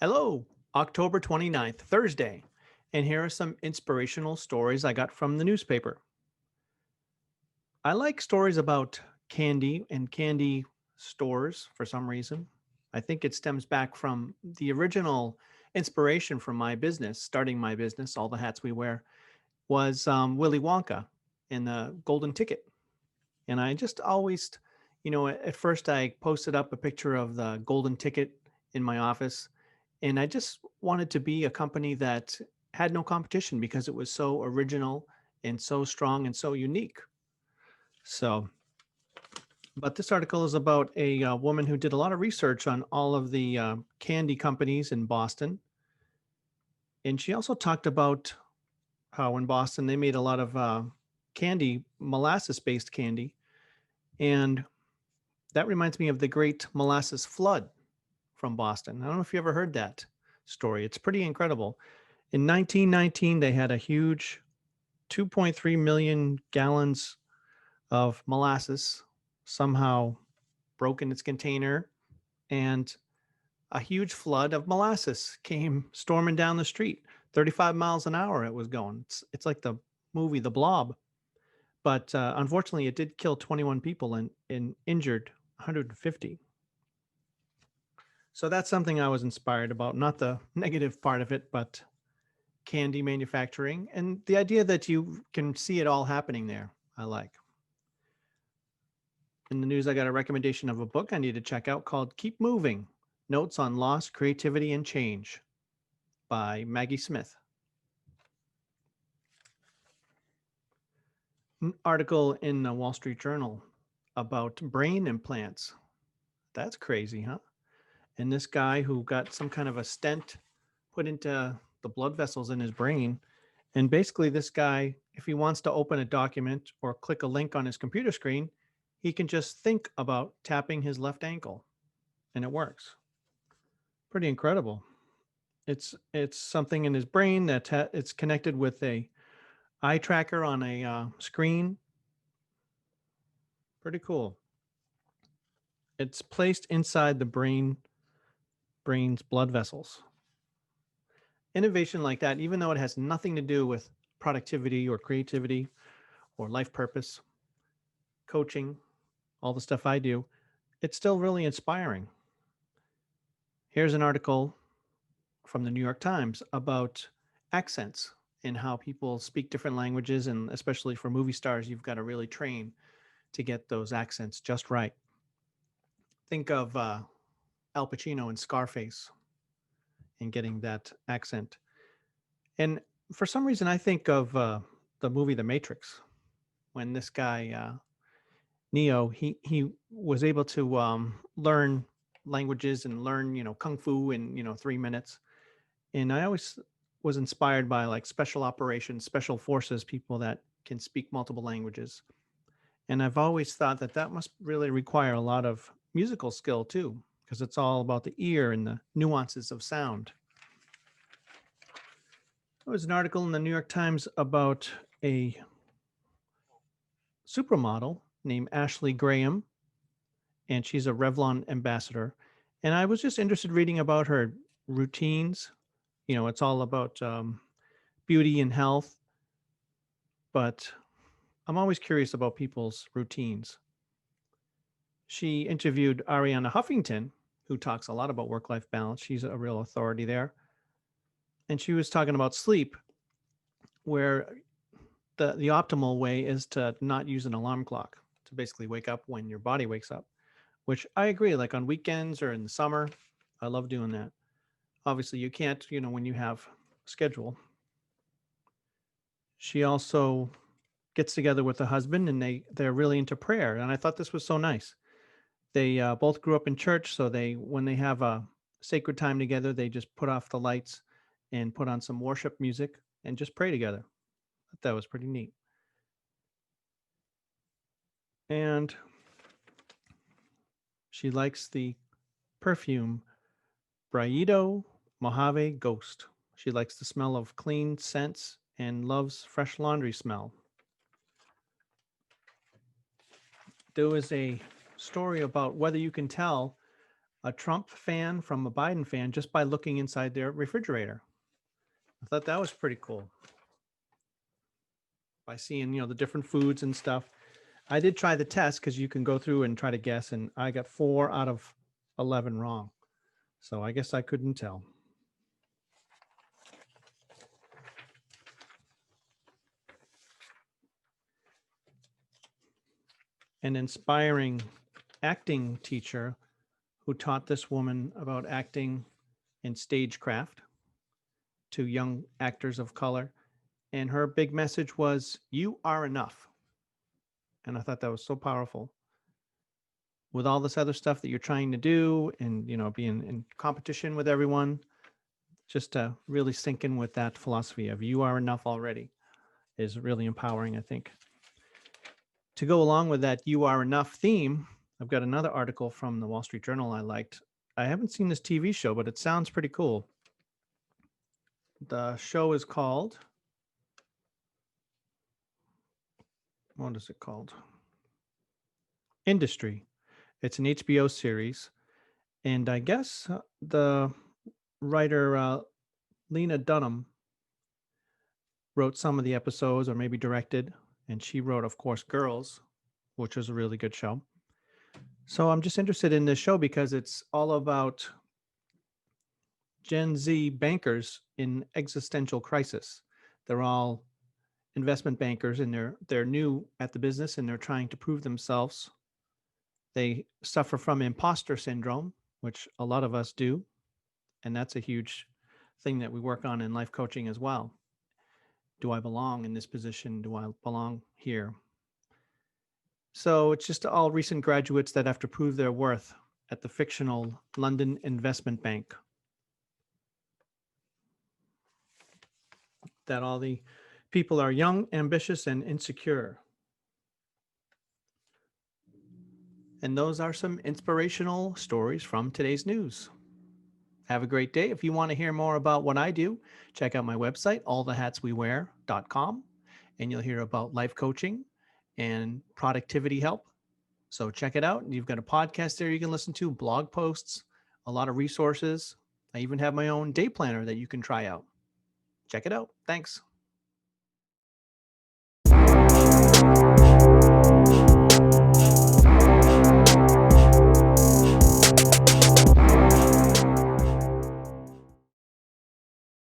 Hello, October 29th, Thursday, and here are some inspirational stories I got from the newspaper. I like stories about candy and candy stores for some reason. I think it stems back from the original inspiration from my business, starting my business, all the hats we wear, was Willy Wonka and the Golden Ticket. And I just always, at first I posted up a picture of the Golden Ticket in my office. And I just wanted to be a company that had no competition because it was so original and so strong and so unique. So, but this article is about a woman who did a lot of research on all of the candy companies in Boston. And she also talked about how in Boston they made a lot of candy, molasses based candy. And that reminds me of the great molasses flood from Boston. I don't know if you ever heard that story. It's pretty incredible. In 1919, they had a huge 2.3 million gallons of molasses somehow broke in its container, and a huge flood of molasses came storming down the street. 35 miles an hour it was going. It's like the movie The Blob. But unfortunately, it did kill 21 people and injured 150. So that's something I was inspired about, not the negative part of it, but candy manufacturing and the idea that you can see it all happening there. I like. In the news, I got a recommendation of a book I need to check out called Keep Moving: Notes on Loss, Creativity, and Change by Maggie Smith. An article in the Wall Street Journal about brain implants. That's crazy, huh? And this guy who got some kind of a stent put into the blood vessels in his brain. And basically, this guy, if he wants to open a document or click a link on his computer screen, he can just think about tapping his left ankle and it works. Pretty incredible. It's something in his brain that it's connected with a eye tracker on a screen. Pretty cool. It's placed inside the brain's blood vessels. Innovation like that, even though it has nothing to do with productivity or creativity or life purpose, coaching, all the stuff I do, it's still really inspiring. Here's an article from the New York Times about accents and how people speak different languages. And especially for movie stars, you've got to really train to get those accents just right. Think of Al Pacino in Scarface and getting that accent. And for some reason, I think of the movie The Matrix when this guy, Neo, he was able to learn languages and learn, kung fu in, 3 minutes. And I always was inspired by like special operations, special forces, people that can speak multiple languages. And I've always thought that that must really require a lot of musical skill too, because it's all about the ear and the nuances of sound. There was an article in the New York Times about a supermodel named Ashley Graham, and she's a Revlon ambassador. And I was just interested reading about her routines. It's all about beauty and health, but I'm always curious about people's routines. She interviewed Ariana Huffington, who talks a lot about work life balance. She's a real authority there. And she was talking about sleep, where the optimal way is to not use an alarm clock, to basically wake up when your body wakes up, which I agree. Like on weekends or in the summer, I love doing that. Obviously, you can't, when you have a schedule. She also gets together with a husband and they're really into prayer. And I thought this was so nice. They both grew up in church, so when they have a sacred time together, they just put off the lights and put on some worship music and just pray together. That was pretty neat. And she likes the perfume Braito Mojave Ghost. She likes the smell of clean scents and loves fresh laundry smell. There was a story about whether you can tell a Trump fan from a Biden fan just by looking inside their refrigerator. I thought that was pretty cool by seeing, the different foods and stuff. I did try the test because you can go through and try to guess, and I got 4 out of 11 wrong. So I guess I couldn't tell. An inspiring acting teacher who taught this woman about acting and stagecraft to young actors of color. And her big message was, "You are enough." And I thought that was so powerful. With all this other stuff that you're trying to do and, being in competition with everyone, just to really sink in with that philosophy of you are enough already is really empowering, I think. To go along with that you are enough theme, I've got another article from the Wall Street Journal I liked. I haven't seen this TV show, but it sounds pretty cool. The show is called, what is it called? Industry. It's an HBO series. And I guess the writer, Lena Dunham, wrote some of the episodes or maybe directed. And she wrote, of course, Girls, which was a really good show. So I'm just interested in this show because it's all about Gen Z bankers in existential crisis. They're all investment bankers and they're new at the business and they're trying to prove themselves. They suffer from imposter syndrome, which a lot of us do, and that's a huge thing that we work on in life coaching as well. Do I belong in this position? Do I belong here? So it's just all recent graduates that have to prove their worth at the fictional London investment bank. That all the people are young, ambitious, and insecure. And those are some inspirational stories from today's news. Have a great day. If you want to hear more about what I do, check out my website, allthehatswewear.com, and you'll hear about life coaching and productivity help. So check it out. You've got a podcast there you can listen to, blog posts, a lot of resources. I even have my own day planner that you can try out. Check it out. Thanks.